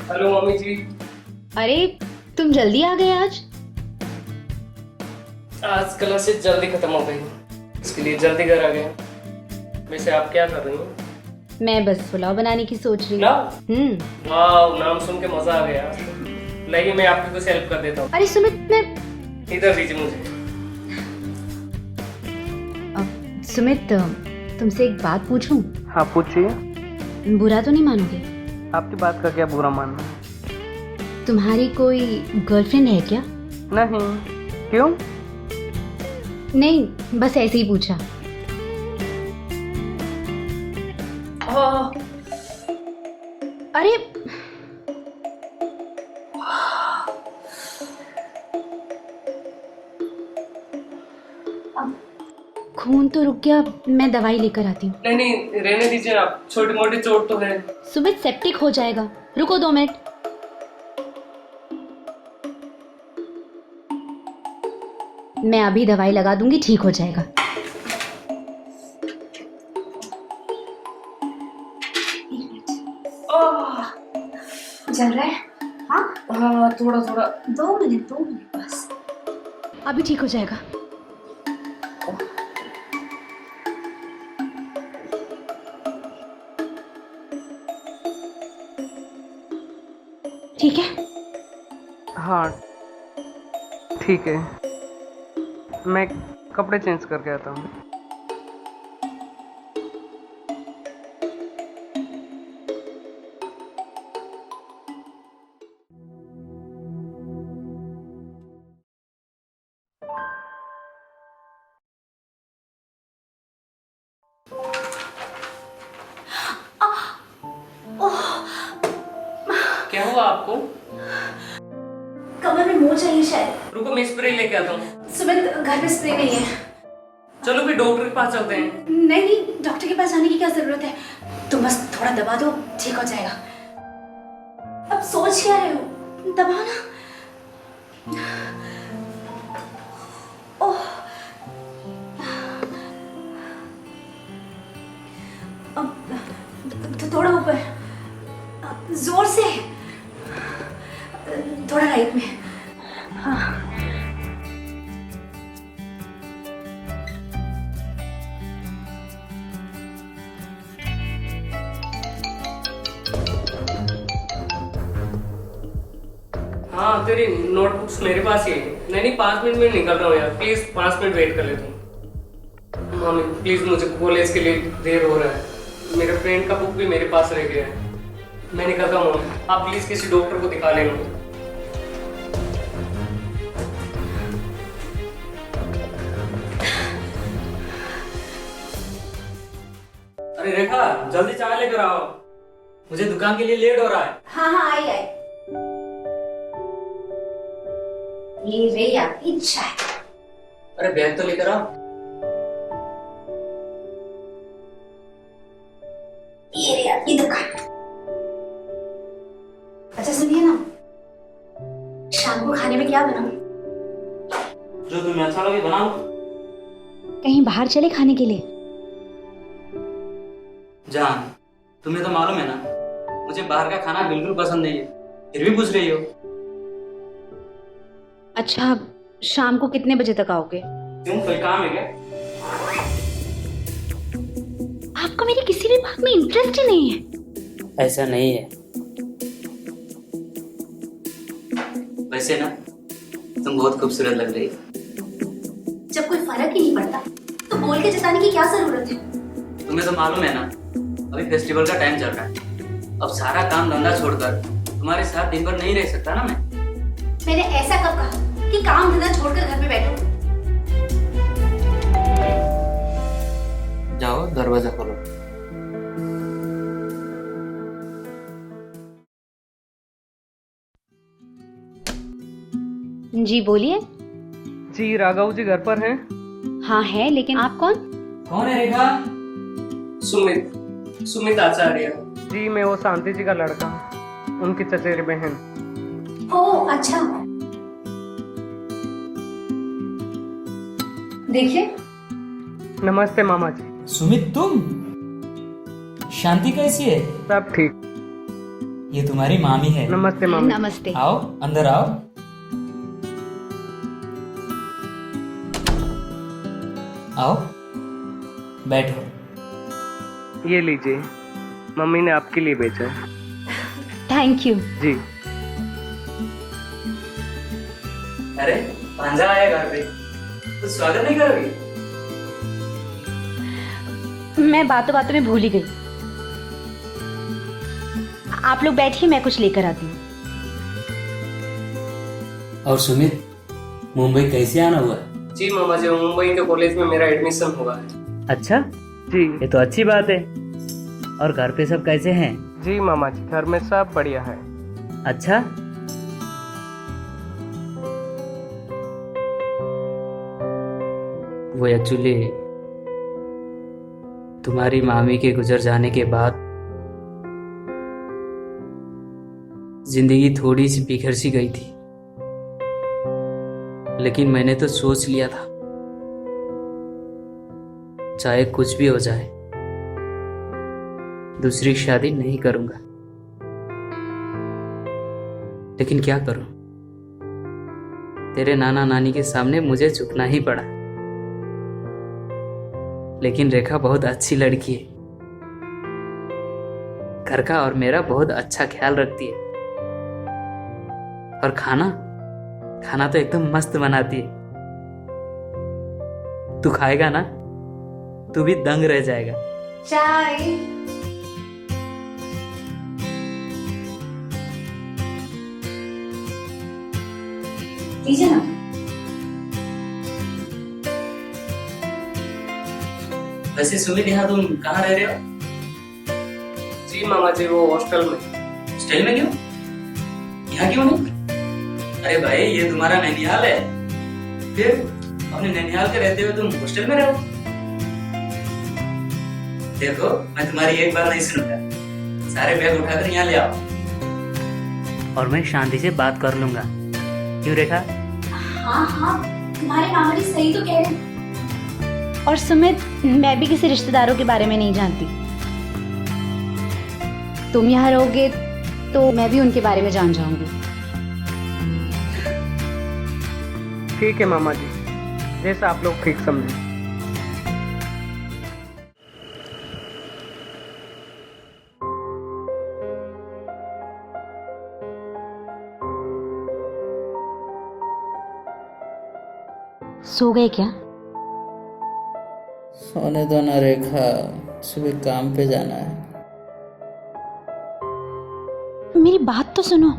Hello mummy जी। अरे तुम जल्दी आ गए आज। आज क्लासेस जल्दी खत्म हो गई, इसके लिए जल्दी घर आ गया। वैसे आप क्या कर रही हैं? मैं बस पुलाव बनाने की सोच रही ना, हूँ। वाह, नाम सुन के मजा आ गया। लाइए मैं आपकी कुछ हेल्प कर देता हूँ। अरे सुमित मैं इधर दीजिए मुझे। सुमित तुमसे एक बात पूछूं? हाँ पूछिए। बुरा तो नहीं मानोगे? आपकी बात का क्या बुरा मानना? तुम्हारी कोई गर्लफ्रेंड है क्या? नहीं, क्यों? नहीं, बस ऐसे ही पूछा। अरे खून तो रुक गया, मैं दवाई लेकर आती हूँ। नहीं नहीं, रहने दीजिए आप, छोटी मोटी चोट तो है। सुमित सेप्टिक हो जाएगा, रुको 2 मिनट। मैं अभी दवाई लगा दूंगी, ठीक हो जाएगा। चल रहा है? हाँ हाँ, थोड़ा थोड़ा। 2 मिनट बस। अभी ठीक हो जाएगा। ठीक है। हाँ ठीक है, मैं कपड़े चेंज करके आता हूँ। क्या हुआ आपको? कमर में मोच चाहिए शायद। रुको मैं स्प्रे लेके आता हूँ। सुमित घर पे स्प्रे नहीं है। चलो फिर डॉक्टर के पास चलते हैं। नहीं, डॉक्टर के पास जाने की क्या जरूरत है? तुम बस थोड़ा दबा दो, ठीक हो जाएगा। अब सोच क्या रहे हो? दबाना। ओह, थोड़ा ऊपर, जोर से, थोड़ा राइट में। हाँ। हाँ, तेरी नोटबुक्स मेरे पास ही है। नहीं नहीं, 5 मिनट में निकल रहा हूँ यार, प्लीज 5 मिनट वेट कर लेता हूँ। मम्मी प्लीज, मुझे कॉलेज के लिए देर हो रहा है। मेरे फ्रेंड का बुक भी मेरे पास रह गया है। मैं निकलता हूँ, आप प्लीज किसी डॉक्टर को दिखा लेना। अरे रेखा, जल्दी चाय लेकर आओ, मुझे दुकान के लिए लेट हो रहा है। हाँ हाँ, आई। ये रे आपकी चाय। अरे बैग तो लेकर आओ। ये रे आपकी दुकान। अच्छा सुनिए ना, शाम को खाने में क्या बनाऊं? जो तुम्हें अच्छा लगे बनाओ। कहीं बाहर चले खाने के लिए? जान, तुम्हें तो मालूम है ना, मुझे बाहर का खाना बिल्कुल पसंद नहीं है, फिर भी पूछ रही हो। अच्छा, शाम को कितने बजे तक आओगे? क्यों, कोई काम है क्या? आपको मेरी किसी भी बात में इंटरेस्ट ही नहीं है। ऐसा नहीं है। वैसे ना, तुम बहुत खूबसूरत लग रही हो। जब कोई फर्क ही नहीं पड़ता तो बोल के जताने की क्या जरूरत है? तुम्हें तो मालूम है ना, अभी फेस्टिवल का टाइम चल रहा है। अब सारा काम धंधा छोड़कर तुम्हारे साथ दिन भर नहीं रह सकता ना मैं। मैंने ऐसा कब कहा कि काम धंधा छोड़कर घर पे बैठो? जाओ दरवाजा खोलो। जी बोलिए। जी राघव जी घर पर हैं? हाँ है, लेकिन आप कौन? कौन है रेखा? सुमित आचार्य। जी मैं वो शांति जी का लड़का, उनकी चचेरी बहन। ओह अच्छा। देखिए। नमस्ते मामा जी। सुमित तुम? शांति कैसी है? सब ठीक। ये तुम्हारी मामी है। नमस्ते मामी। नमस्ते। आओ अंदर आओ। आओ बैठो। ये लीजिए, मम्मी ने आपके लिए भेजा है। Thank you. जी। अरे भांजा आया घर पे, तो स्वागत नहीं करोगी? मैं बातों बातों में भूल ही गई। आप लोग बैठिए, मैं कुछ लेकर आती हूँ। और सुमित, मुंबई कैसे आना हुआ? जी मामा जी, मुंबई के कॉलेज में मेरा एडमिशन हुआ है। अच्छा, जी। ये तो अच्छी बात है। और घर पे सब कैसे हैं? जी मामा जी, घर में सब बढ़िया है। अच्छा, वो एक्चुअली तुम्हारी मामी के गुजर जाने के बाद जिंदगी थोड़ी सी बिखर सी गई थी, लेकिन मैंने तो सोच लिया था चाहे कुछ भी हो जाए दूसरी शादी नहीं करूंगा। लेकिन क्या करूं, तेरे नाना नानी के सामने मुझे झुकना ही पड़ा। लेकिन रेखा बहुत अच्छी लड़की है, घर का और मेरा बहुत अच्छा ख्याल रखती है, और खाना तो एकदम मस्त बनाती है। तू खाएगा ना, तू भी दंग रह जाएगा। चाय। लीजिए ना। वैसे सुमित, यहाँ तुम कहाँ रह रहे हो? जी मामा जी, वो हॉस्टल में। हॉस्टल में क्यों? यहाँ क्यों नहीं? अरे भाई, ये तुम्हारा नैनिहाल है, फिर अपने नैनिहाल के रहते हुए तुम हॉस्टल में रहो? देखो, मैं तुम्हारी एक बात नहीं सुनूंगा। सारे बैग उठाकर यहाँ ले आओ। और मैं शांति से बात कर लूंगा। क्यों रेखा? हाँ हाँ, तुम्हारे मामा जी सही तो कह रहे हैं। और सुमित, मैं भी किसी रिश्तेदारों के बारे में नहीं जानती। तुम यहाँ रहोगे तो मैं भी उनके बारे में जान जाऊंगी। ठीक है मामा जी, जैसा आप लोग ठीक समझे। सो गए क्या? सोने दो ना रेखा, सुबह काम पे जाना है। मेरी बात तो सुनो।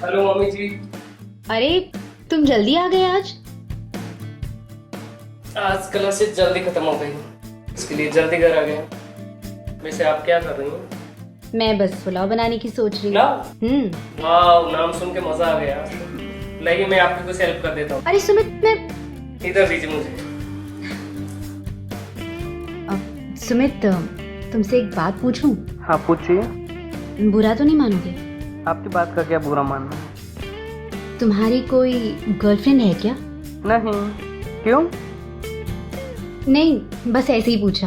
हेलो मम्मी जी। अरे तुम जल्दी आ गए आज। आज क्लासेस जल्दी खत्म हो गई, इसके लिए जल्दी घर आ गया। वैसे आप क्या कर रही हैं? मैं बस पुलाव बनाने की सोच रही पुलाव? हूँ। वाह, नाम सुन के मजा आ गया। लाइए मैं आपकी कुछ हेल्प कर देता हूँ। अरे सुमित, मैं इधर दीजिए मुझे। सुमित, तुमसे एक बात पूछूं? हाँ पूछिए। बुरा तो नहीं मानोगे? आपकी बात का क्या बुरा मानना? तुम्हारी कोई गर्लफ्रेंड है क्या? नहीं। क्यों? नहीं, बस ऐसे ही पूछा।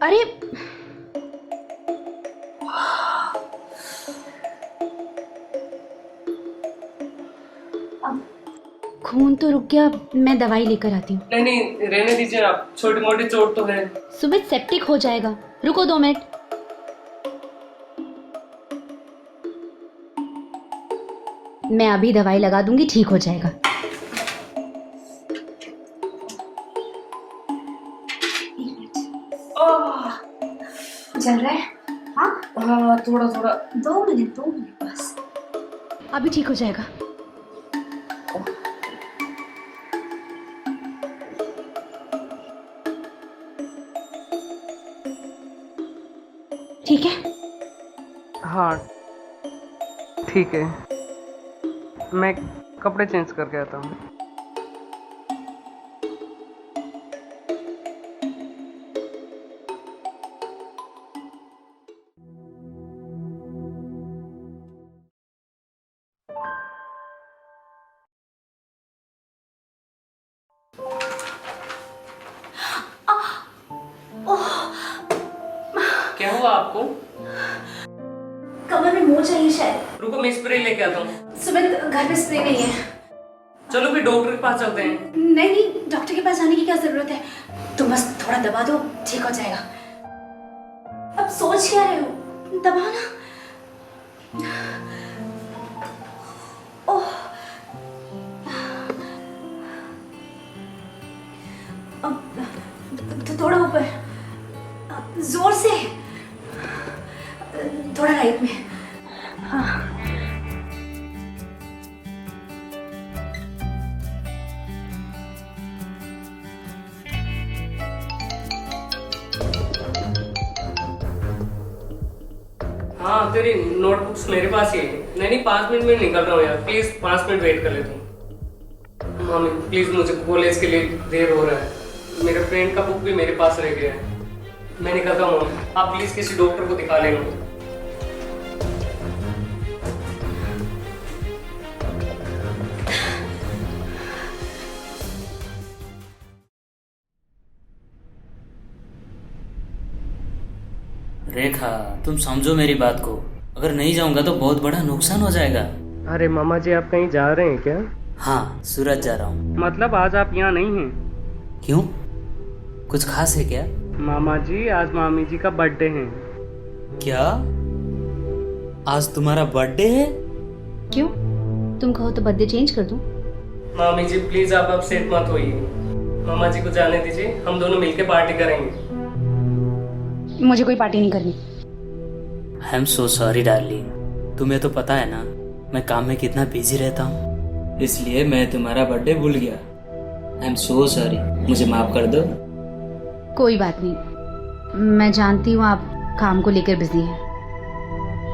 अरे खून तो रुक गया, मैं दवाई लेकर आती हूँ। नहीं नहीं, रहने दीजिए आप, छोटी मोटी चोट तो है। सुमित, सेप्टिक हो जाएगा, रुको 2 मिनट। मैं अभी दवाई लगा दूंगी, ठीक हो जाएगा। चल रहा है? हाँ हाँ, थोड़ा थोड़ा। 2 मिनट बस। अभी ठीक हो जाएगा। ठीक है? हाँ ठीक है, मैं कपड़े चेंज करके आता हूँ। हुआ आपको? कमर में मोच आई है शायद। रुको मैं स्प्रे लेके आता हूँ। सुमित घर पे स्प्रे नहीं है। चलो फिर डॉक्टर के पास चलते हैं। नहीं नहीं, डॉक्टर के पास जाने की क्या जरूरत है, तुम बस थोड़ा दबा दो, ठीक हो जाएगा। अब सोच क्या रहे हो, दबाना। ओह, अब थोड़ा ऊपर, जोर से, थोड़ा राइट में। हाँ। हाँ तेरी नोटबुक्स मेरे पास ही है। नहीं 5 मिनट में निकल रहा हूँ यार, प्लीज 5 मिनट वेट कर लेता हूँ। मामी प्लीज, मुझे कॉलेज के लिए देर हो रहा है। मेरे फ्रेंड का बुक भी मेरे पास रह गया है। मैं निकलता हूँ मामी, आप प्लीज किसी डॉक्टर को दिखा लेना। रेखा, तुम समझो मेरी बात को। अगर नहीं जाऊंगा तो बहुत बड़ा नुकसान हो जाएगा। अरे मामा जी, आप कहीं जा रहे हैं क्या? हाँ, सूरत जा रहा हूँ। मतलब आज आप यहाँ नहीं हैं? क्यों, कुछ खास है क्या? मामा जी, आज मामी जी का बर्थडे है। क्या, आज तुम्हारा बर्थडे है? क्यों, तुम कहो तो बर्थडे चेंज कर दूं? मामी जी प्लीज आप अपसेट मत होइए। मामा जी को जाने दीजिए, हम दोनों मिलकर पार्टी करेंगे। मुझे कोई पार्टी नहीं करनी। आई एम सो सॉरी डार्लिंग, तुम्हें तो पता है ना मैं काम में कितना बिजी रहता हूँ, इसलिए मैं तुम्हारा बर्थडे भूल गया। आई एम सो सॉरी, मुझे माफ कर दो। कोई बात नहीं, मैं जानती हूँ आप काम को लेकर बिजी हैं।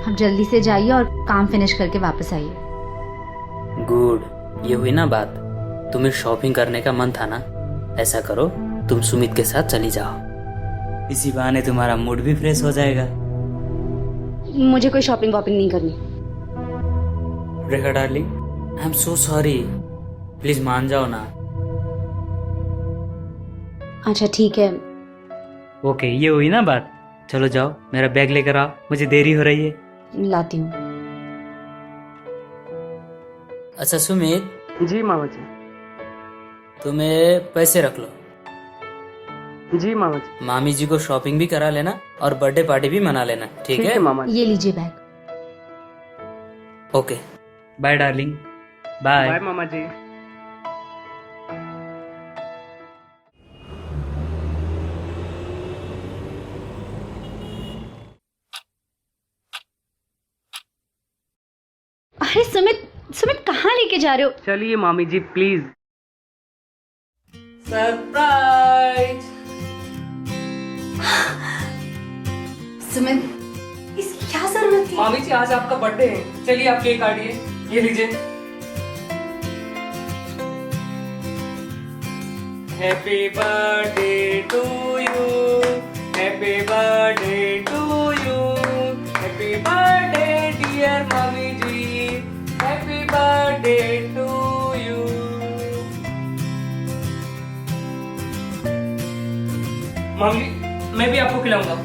आप जल्दी से जाइए और काम फिनिश करके वापस आइए। गुड, ये हुई ना बात। तुम्हें शॉपिंग करने का मन था ना, ऐसा करो तुम सुमित के साथ चली जाओ, इसी बहाने तुम्हारा मूड भी फ्रेश हो जाएगा। मुझे कोई शॉपिंग वॉपिंग नहीं करनी। Rekha darling, I am so sorry, please मान जाओ ना। अच्छा ठीक है। ओके, ये हुई ना बात। चलो जाओ, मेरा बैग लेकर आओ, मुझे देरी हो रही है। लाती हूँ। अच्छा सुमित, जी मामा जी। तुम्हें पैसे रख लो। जी मामा जी। मामी जी को शॉपिंग भी करा लेना और बर्थडे पार्टी भी मना लेना, ठीक है? मामा जी। ये लीजिए bag. Okay, bye darling. Bye. Bye मामा जी। अरे सुमित, सुमित कहाँ लेके जा रहे हो? चलिए मामी जी प्लीज। सरप्राइज। सुमित, इसकी क्या जरूरत थी? मामी जी आज आपका बर्थडे है, चलिए आप केक काटिए, ये लीजिए। Happy birthday to you, happy birthday to you, happy birthday dear मामी जी, हैप्पी बर्थडे टू यू। मामी जी, मैं भी आपको खिलाऊंगा।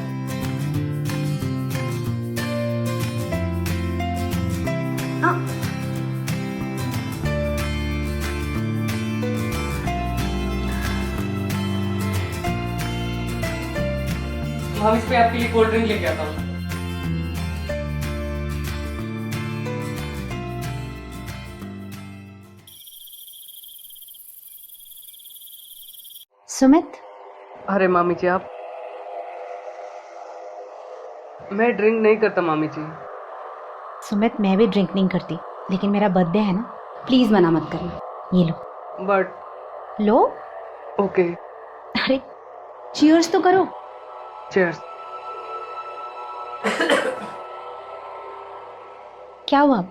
हम इस पे आपके लिए कोल्ड ड्रिंक लेके आता हूँ। सुमित, अरे मामी जी आप, मैं ड्रिंक नहीं करता मामी जी। सुमित मैं भी ड्रिंक नहीं करती, लेकिन मेरा बर्थडे है ना, प्लीज मना मत करना। ये लो। बट लो। ओके, अरे चीयर्स तो करो। चीयर्स। क्या हुआ,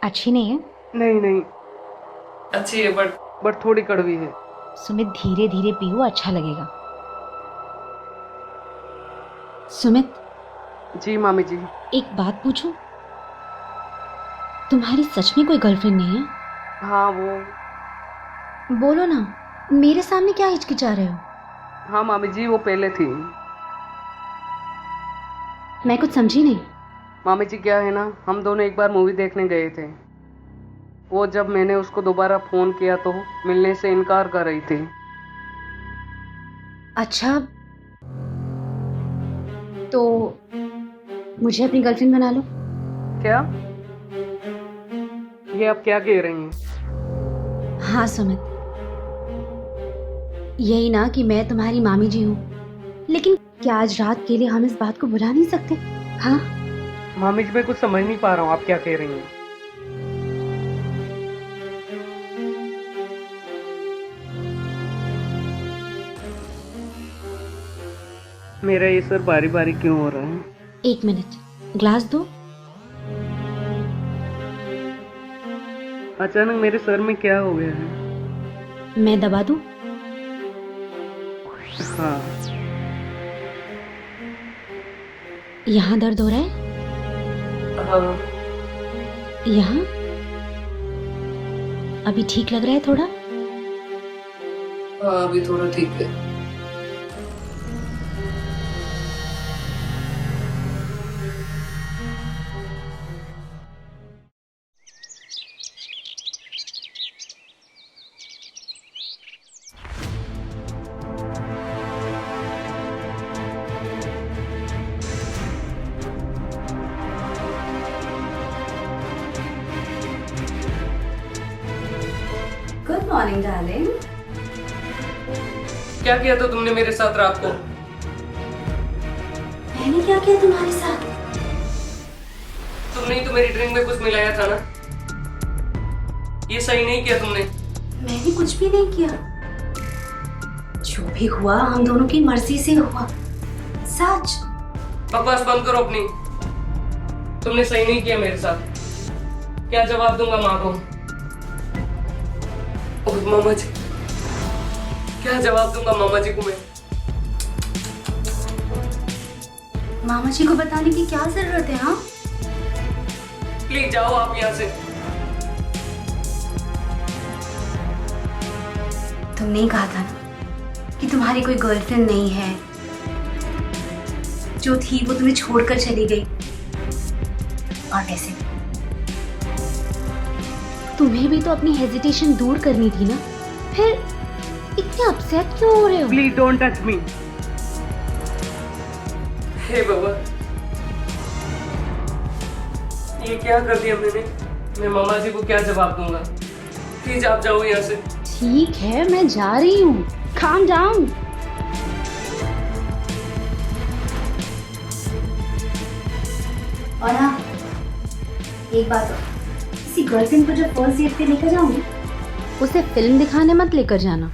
अच्छी नहीं है? नहीं नहीं, अच्छी है बट थोड़ी कड़वी है। सुमित धीरे धीरे पियो, अच्छा लगेगा। सुमित, जी मामी जी। एक बात पूछूं? तुम्हारी सच में कोई गर्लफ्रेंड नहीं है? हाँ वो। बोलो ना, मेरे सामने क्या हिचकिचा रहे हो? हाँ मामी जी, वो पहले थी। मैं कुछ समझी नहीं। मामी जी क्या है ना, हम दोनों एक बार मूवी देखने गए थे। वो जब मैंने उसको दोबारा फोन किया तो मिलने से इनकार कर रही थी। अच्छा, तो मुझे अपनी गर्लफ्रेंड बना लो। क्या? ये आप क्या कह रही हैं? हाँ सुमित, यही ना कि मैं तुम्हारी मामी जी हूँ, लेकिन क्या आज रात के लिए हम इस बात को भुला नहीं सकते? हाँ मामी जी मैं कुछ समझ नहीं पा रहा हूँ आप क्या कह रही हैं। मेरा ये सर बारी बारी क्यों हो रहा है? 1 मिनट, ग्लास दो। अचानक मेरे सर में क्या हो गया है? मैं दबा दूं? हाँ। यहाँ दर्द हो रहा है? हाँ। यहाँ? अभी ठीक लग रहा है थोड़ा? हाँ अभी थोड़ा ठीक है। Good morning darling. क्या किया तो तुमने मेरे साथ रात को? मैंने क्या किया तुम्हारे साथ? तुमने ही तो मेरी ड्रिंक में कुछ मिलाया था ना। ये सही नहीं किया तुमने। मैंने कुछ भी नहीं किया। जो भी हुआ हम दोनों की मर्जी से हुआ। सच। बकवास बंद करो अपनी। तुमने सही नहीं किया मेरे साथ। क्या जवाब दूंगा माँ को? और मामा जी, क्या जवाब दूंगा मामा जी को मैं? मामा जी को बताने की क्या जरूरत है? हाँ, प्लीज जाओ आप यहाँ से। तुमने ही कहा था ना कि तुम्हारी कोई गर्लफ्रेंड नहीं है। जो थी वो तुम्हें छोड़कर चली गई। और वैसे तुम्हें भी तो अपनी हेजिटेशन दूर करनी थी ना, फिर इतने अपसेट क्यों हो रहे हो? Please don't touch me. हे बाबा, ये क्या कर दिया मैंने? मैं मामा जी को क्या जवाब दूंगा? प्लीज आप जाओ यहाँ से। ठीक है, मैं जा रही हूँ। Calm down. और हाँ, एक बात और, किसी गर्लफ्रेंड को जब फर्स्ट डेट पे लेकर जाऊंगी, उसे फिल्म दिखाने मत लेकर जाना।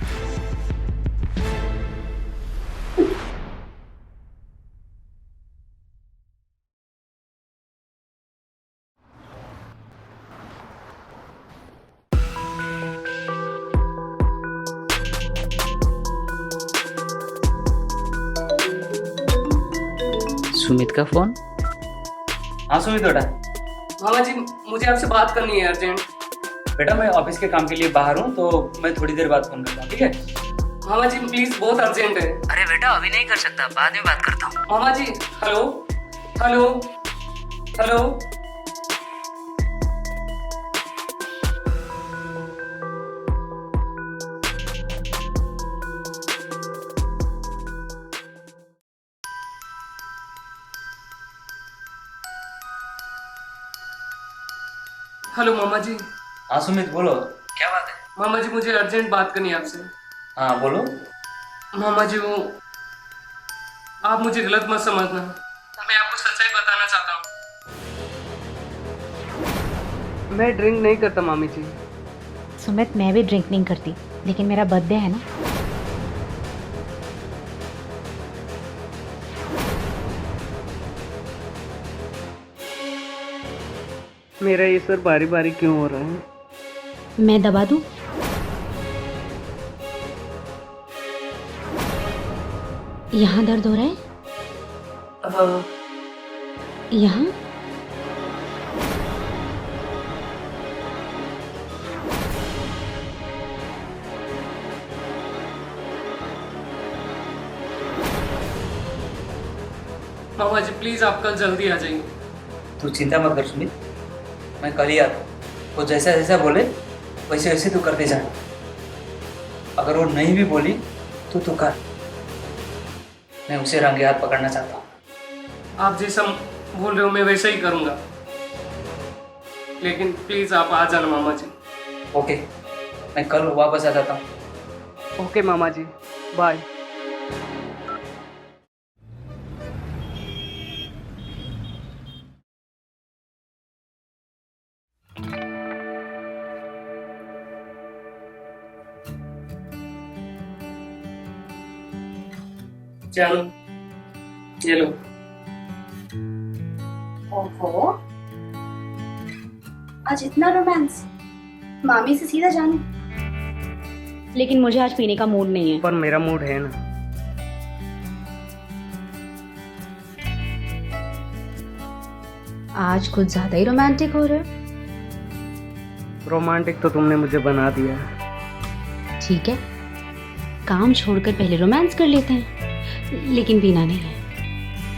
सुमित का फोन। हाँ सुमित बेटा। मामा जी मुझे आपसे बात करनी है अर्जेंट। बेटा मैं ऑफिस के काम के लिए बाहर हूँ, तो मैं थोड़ी देर बाद फोन करता हूँ, ठीक है? मामा जी प्लीज, बहुत अर्जेंट है। अरे बेटा अभी नहीं कर सकता, बाद में बात करता हूँ। मामा जी, हेलो हेलो हेलो। हेलो मामा जी। हाँ सुमित बोलो, क्या बात है? मामा जी मुझे अर्जेंट बात करनी है आपसे। हाँ बोलो। मामा जी वो, आप मुझे गलत मत समझना, मैं आपको सच्चाई बताना चाहता हूँ। मैं ड्रिंक नहीं करता मामी जी। सुमित, मैं भी ड्रिंक नहीं करती, लेकिन मेरा बर्थडे है ना। मेरा ये सर बारी बारी क्यों हो रहा है? मैं दबा दूं? यहाँ दर्द हो रहा है? हाँ। यहाँ? मामा जी प्लीज आप कल जल्दी आ जाइए। तू चिंता मत कर सुमित, मैं कल ही आता हूँ। वो जैसा जैसा बोले वैसे वैसे तू करते जा। अगर वो नहीं भी बोली तो तू कर, मैं उसे रंगे हाथ पकड़ना चाहता हूँ। आप जैसा बोल रहे हो मैं वैसा ही करूँगा, लेकिन प्लीज आप आ जाना मामा जी। ओके, मैं कल वापस आ जाता हूँ। ओके मामा जी, बाय। चलो ये लो। ओहो, आज इतना रोमांस, मामी से सीधा जानू। लेकिन मुझे आज पीने का मूड नहीं है। पर मेरा मूड है ना। आज कुछ ज्यादा ही रोमांटिक हो रहे हो। रोमांटिक तो तुमने मुझे बना दिया है। ठीक है, काम छोड़कर पहले रोमांस कर लेते हैं, लेकिन पीना नहीं है।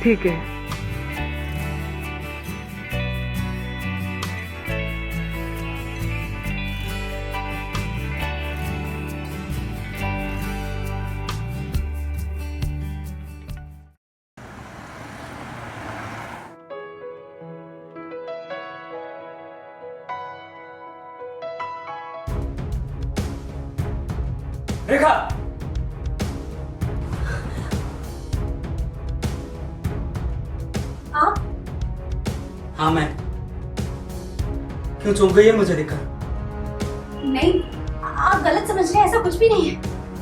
ठीक है। रेखा, आप हाँ मैं। क्यों चौंक गई है मुझे देखकर? नहीं, आप गलत समझ रहे हैं, ऐसा कुछ भी नहीं है।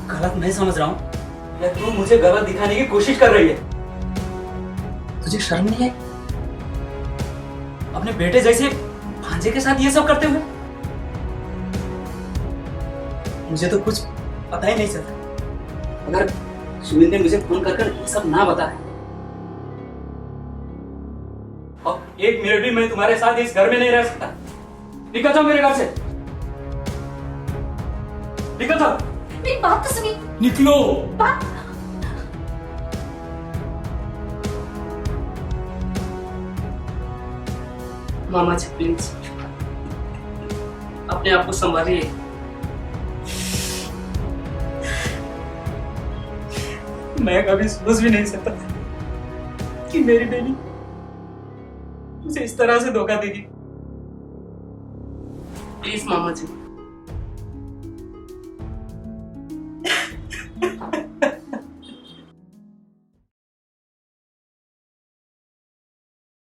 गलत नहीं समझ रहा हूँ, या तू मुझे गलत दिखाने की कोशिश कर रही है? तुझे शर्म नहीं है अपने बेटे जैसे भांजे के साथ ये सब करते हुए? मुझे तो कुछ पता ही नहीं चलता अगर सुमित ने मुझे फोन कर ये सब ना बताया। और एक मिनट भी मैं तुम्हारे साथ इस घर में नहीं रह सकता। निकल जाओ मेरे घर से, निकल जाओ। मेरी बात तो सुनिए। निकलो। बात मामा जी प्लीज अपने आप को संभालिए। मैं कभी सोच भी नहीं सकता कि मेरी बेटी मुझे इस तरह से धोखा देगी। प्लीज मामा जी।